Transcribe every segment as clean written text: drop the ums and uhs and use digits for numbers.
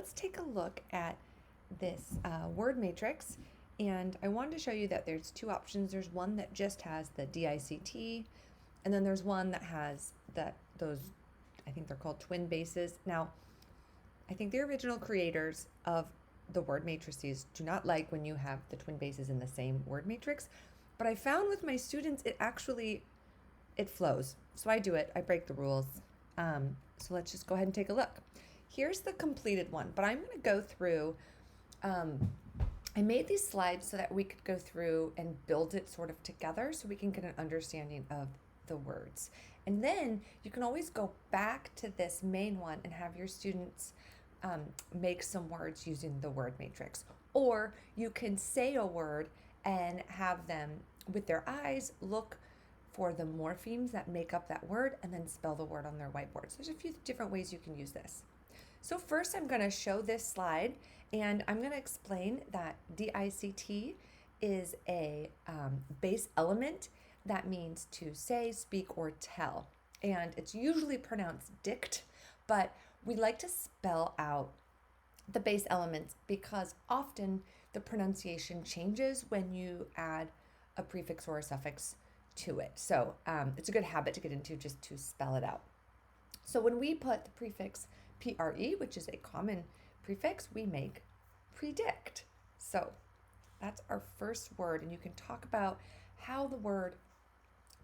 Let's take a look at this word matrix, and I wanted to show you that there's two options. There's one that just has the dict, and then there's one that has those, I think they're called twin bases. Now, I think the original creators of the word matrices do not like when you have the twin bases in the same word matrix, but I found with my students it flows. So I do it. I break the rules. So let's just go ahead and take a look. Here's the completed one, but I'm going to go through. I made these slides so that we could go through and build it sort of together so we can get an understanding of the words. And then you can always go back to this main one and have your students make some words using the word matrix. Or you can say a word and have them, with their eyes, look for the morphemes that make up that word and then spell the word on their whiteboard. So there's a few different ways you can use this. So first I'm going to show this slide, and I'm going to explain that dict is a base element that means to say, speak, or tell. And it's usually pronounced dict, but we like to spell out the base elements because often the pronunciation changes when you add a prefix or a suffix to it. So it's a good habit to get into, just to spell it out. So when we put the prefix pre, which is a common prefix, we make predict. So that's our first word, and you can talk about how the word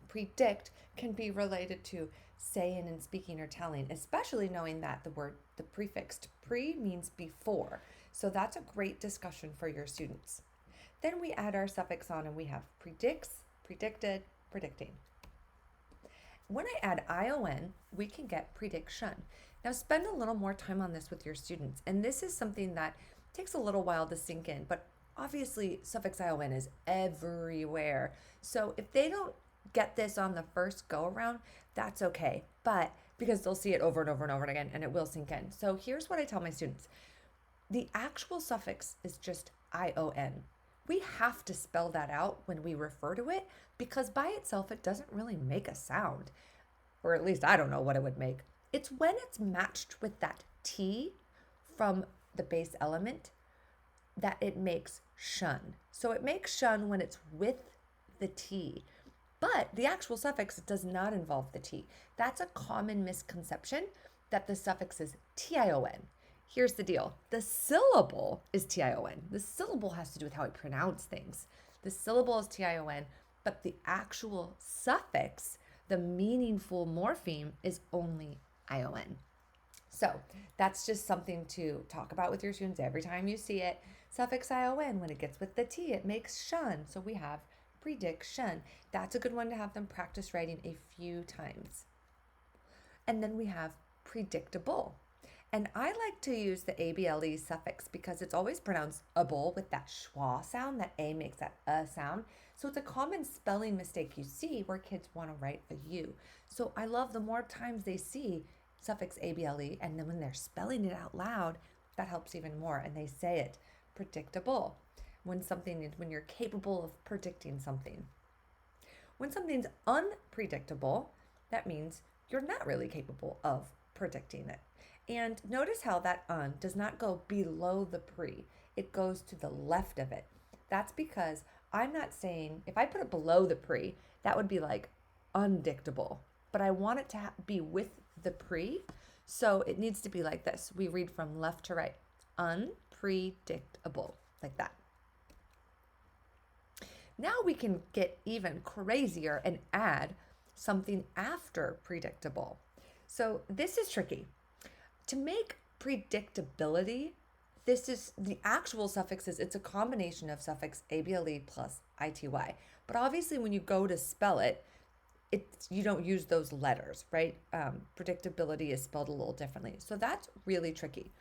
predict can be related to saying and speaking or telling, especially knowing that the prefix pre means before. So that's a great discussion for your students. Then we add our suffix on and we have predicts, predicted, predicting. When I add ion, we can get prediction. Now spend a little more time on this with your students. And this is something that takes a little while to sink in, but obviously suffix ion is everywhere. So if they don't get this on the first go around, that's okay. But because they'll see it over and over and over again and it will sink in. So here's what I tell my students. The actual suffix is just ion. We have to spell that out when we refer to it because by itself it doesn't really make a sound, or at least I don't know what it would make. It's when it's matched with that T from the base element that it makes shun. So it makes shun when it's with the T, but the actual suffix does not involve the T. That's a common misconception, that the suffix is tion. Here's the deal. The syllable is tion. The syllable has to do with how I pronounce things. The syllable is tion, but the actual suffix, the meaningful morpheme, is only ion. So that's just something to talk about with your students every time you see it. Suffix ion, when it gets with the T, it makes shun. So we have prediction. That's a good one to have them practice writing a few times. And then we have predictable. And I like to use the able suffix because it's always pronounced able with that schwa sound. That A makes that sound. So it's a common spelling mistake you see where kids want to write a U. So I love the more times they see suffix able, and then when they're spelling it out loud, that helps even more. And they say it, predictable. When you're capable of predicting something. When something's unpredictable, that means you're not really capable of predicting it. And notice how that does not go below the pre. It goes to the left of it. That's because I'm not saying, if I put it below the pre, that would be like undictable. But I want it to be with the pre, so it needs to be like this. We read from left to right. Unpredictable, like that. Now we can get even crazier and add something after predictable. So this is tricky. To make predictability, this is the actual suffixes. It's a combination of suffix able plus ity. But obviously when you go to spell it, you don't use those letters, right? Predictability is spelled a little differently. So that's really tricky.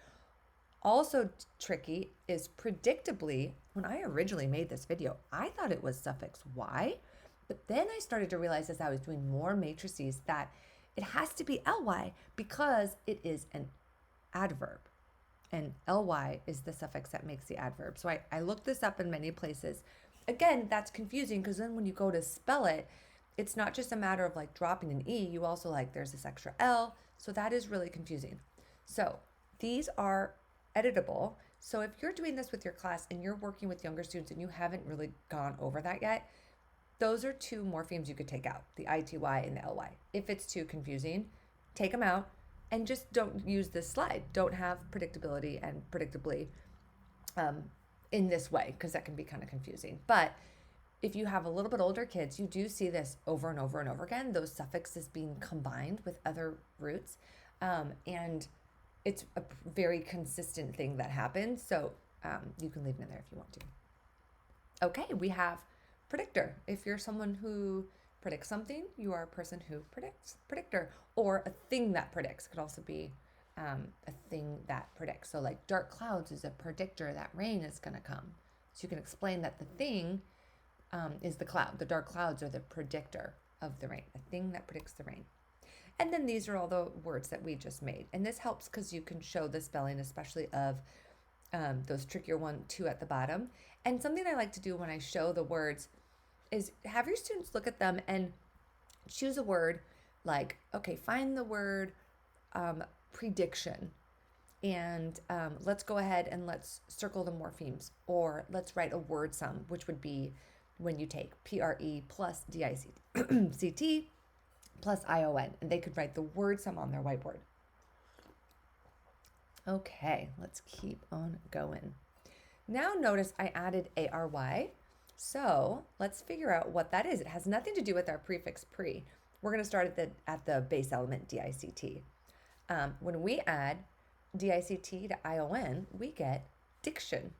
Also tricky is predictably. When I originally made this video, I thought it was suffix y, but then I started to realize as I was doing more matrices that it has to be ly because it is an adverb, and ly is the suffix that makes the adverb. So I looked this up in many places. Again, that's confusing because then when you go to spell it, it's not just a matter of like dropping an e, you also there's this extra l, so that is really confusing. So these are editable. So if you're doing this with your class and you're working with younger students and you haven't really gone over that yet, those are two morphemes you could take out, the ITY and the LY. If it's too confusing, take them out and just don't use this slide. Don't have predictability and predictably in this way, because that can be kind of confusing. But if you have a little bit older kids, you do see this over and over and over again, those suffixes being combined with other roots. And it's a very consistent thing that happens. So you can leave it in there if you want to. Okay, we have predictor. If you're someone who predicts something, you are a person who predicts. Predictor, or a thing that predicts. It could also be a thing that predicts. So like dark clouds is a predictor that rain is going to come. So you can explain that the thing is the cloud. The dark clouds are the predictor of the rain, a thing that predicts the rain. And then these are all the words that we just made. And this helps because you can show the spelling, especially of those trickier 1, 2 at the bottom. And something I like to do when I show the words is have your students look at them and choose a word like, okay, find the word prediction. And let's go ahead and let's circle the morphemes, or let's write a word sum, which would be when you take PRE plus DICT plus ION, and they could write the word sum on their whiteboard. Okay, let's keep on going. Now notice I added ARY. So let's figure out what that is. It has nothing to do with our prefix pre. We're going to start at the base element DICT. When we add DICT to ION, we get diction.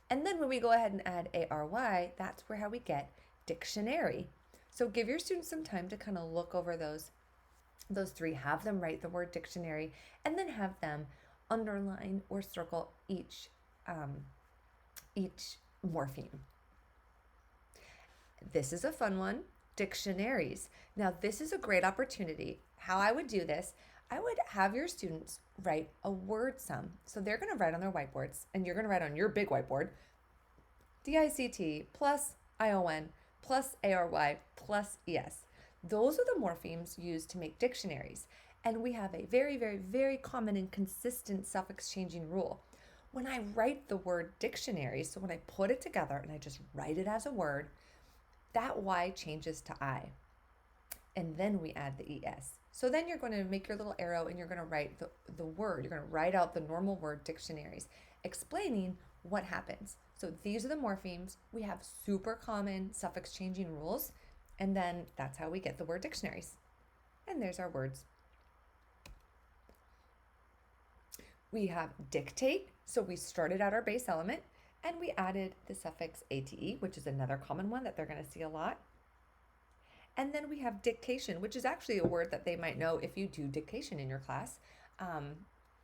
And then when we go ahead and add ARY, that's how we get dictionary. So give your students some time to kind of look over those three, have them write the word dictionary, and then have them underline or circle each morpheme. This is a fun one, dictionaries. Now this is a great opportunity. How I would do this, I would have your students write a word sum. So they're going to write on their whiteboards, and you're going to write on your big whiteboard, DICT plus ION plus ARY plus ES. Those are the morphemes used to make dictionaries. And we have a very, very, very common and consistent suffix changing rule. When I write the word dictionary, so when I put it together and I just write it as a word, that Y changes to I. And then we add the ES. So then you're going to make your little arrow and you're going to write the word. You're going to write out the normal word dictionaries, explaining what happens. So these are the morphemes. We have super common suffix changing rules. And then that's how we get the word dictionaries. And there's our words. We have dictate. So we started at our base element and we added the suffix ate, which is another common one that they're going to see a lot. And then we have dictation, which is actually a word that they might know if you do dictation in your class,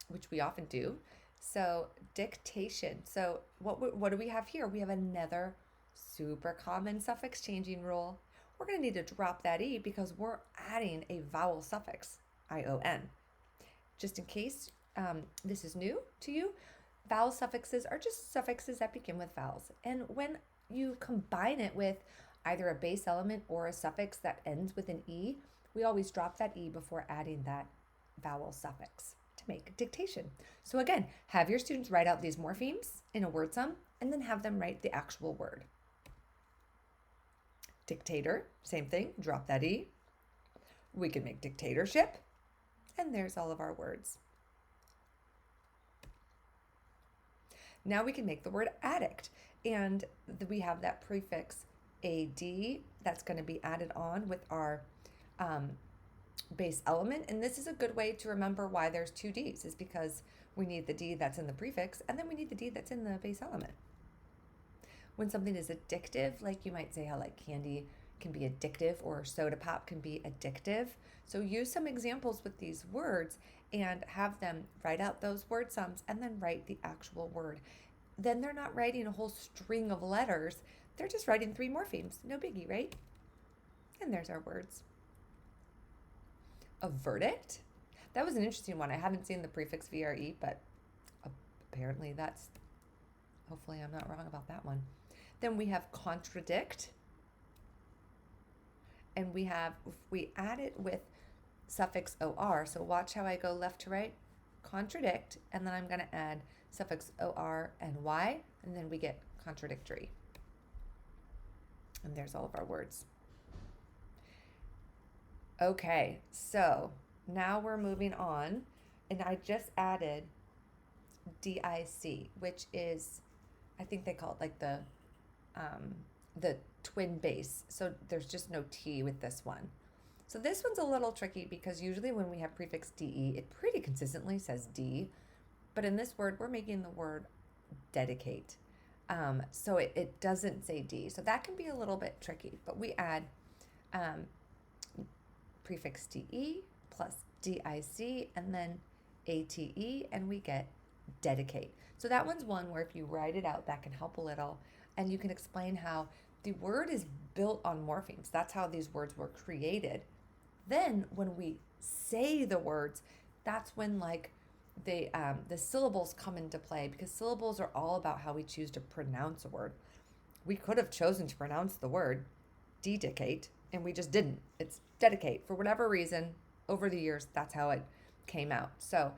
which we often do. So dictation. So what do we have here? We have another super common suffix changing rule. We're going to need to drop that E because we're adding a vowel suffix, ION. Just in case this is new to you, vowel suffixes are just suffixes that begin with vowels. And when you combine it with either a base element or a suffix that ends with an E, we always drop that E before adding that vowel suffix to make dictation. So again, have your students write out these morphemes in a word sum and then have them write the actual word. Dictator, same thing, drop that E. We can make dictatorship, and there's all of our words. Now we can make the word addict, and we have that prefix AD that's going to be added on with our base element. And this is a good way to remember why there's two Ds, is because we need the D that's in the prefix and then we need the D that's in the base element. When something is addictive, like you might say how like candy can be addictive or soda pop can be addictive. So use some examples with these words and have them write out those word sums and then write the actual word. Then they're not writing a whole string of letters. They're just writing 3 morphemes. No biggie, right? And there's our words. A verdict? That was an interesting one. I haven't seen the prefix VRE, but apparently that's, hopefully I'm not wrong about that one. Then we have contradict. And we have, if we add it with suffix OR, so watch how I go left to right. contradict, and then I'm going to add suffix or and y, and then we get contradictory. And there's all of our words. Okay, so now we're moving on, and I just added dic, which is, I think they call it like the twin base. So there's just no T with this one. So this one's a little tricky because usually when we have prefix de, it pretty consistently says D, but in this word, we're making the word dedicate. So it doesn't say D. So that can be a little bit tricky, but we add prefix de plus dic and then ate, and we get dedicate. So that one's one where if you write it out, that can help a little, and you can explain how the word is built on morphemes. That's how these words were created. Then when we say the words, that's when like the syllables come into play, because syllables are all about how we choose to pronounce a word. We could have chosen to pronounce the word dedicate, and we just didn't. It's dedicate. For whatever reason, over the years, that's how it came out. So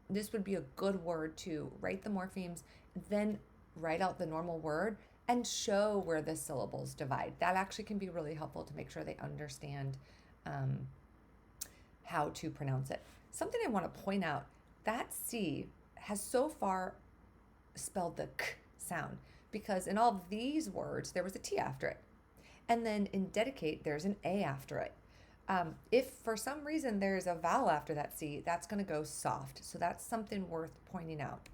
this would be a good word to write the morphemes, then write out the normal word and show where the syllables divide. That actually can be really helpful to make sure they understand how to pronounce it. Something I want to point out, that C has so far spelled the K sound, because in all of these words, there was a T after it. And then in dedicate, there's an A after it. If for some reason there's a vowel after that C, that's going to go soft. So that's something worth pointing out.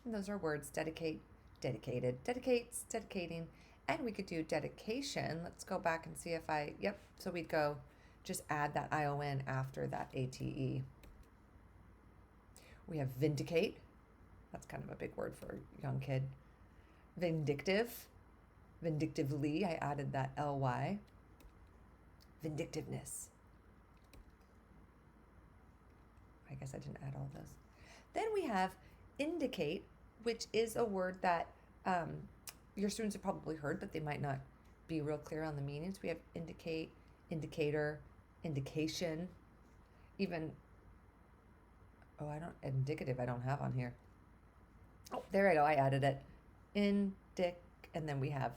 And those are words: dedicate, dedicated, dedicates, dedicating, and we could do dedication. Let's go back and see if so we'd go just add that ION after that ATE. We have vindicate. That's kind of a big word for a young kid. Vindictive. Vindictively, I added that LY. Vindictiveness. I guess I didn't add all those. Then we have indicate, which is a word that your students have probably heard, but they might not be real clear on the meanings. We have indicate, indicator, indication, even, indicative I don't have on here. Oh, there I go, I added it. Indic, and then we have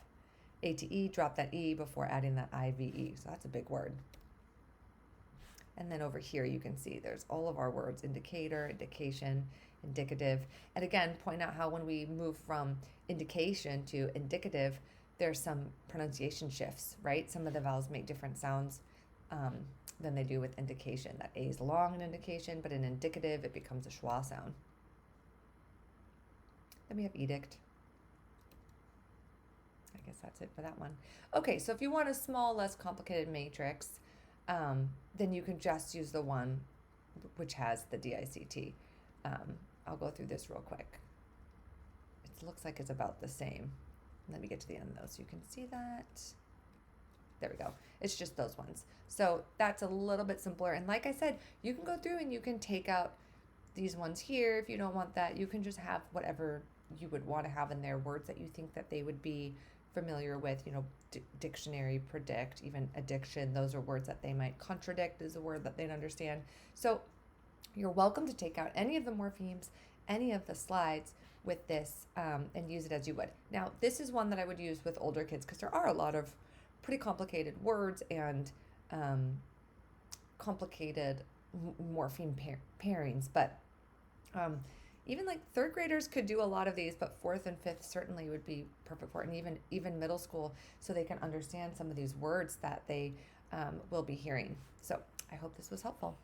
ATE, drop that E before adding that IVE. So that's a big word. And then over here, you can see there's all of our words: indicator, indication, indicative. And again, point out how when we move from indication to indicative, there's some pronunciation shifts, right? Some of the vowels make different sounds than they do with indication. That A is long in indication, but in indicative, it becomes a schwa sound. Then we have edict. I guess that's it for that one. Okay, so if you want a small, less complicated matrix, then you can just use the one which has the dict. I'll go through this real quick. It looks like it's about the same. Let me get to the end of those so you can see that. There we go. It's just those ones. So that's a little bit simpler. And like I said, you can go through and you can take out these ones here. If you don't want that, you can just have whatever you would want to have in there, words that you think that they would be familiar with, dictionary, predict, even addiction. Those are words that they might. Contradict is a word that they'd understand. So you're welcome to take out any of the morphemes, any of the slides with this, and use it as you would. Now, this is one that I would use with older kids because there are a lot of pretty complicated words and complicated morpheme pairings, but even like third graders could do a lot of these, but fourth and fifth certainly would be perfect for it, and even middle school, so they can understand some of these words that they will be hearing. So I hope this was helpful.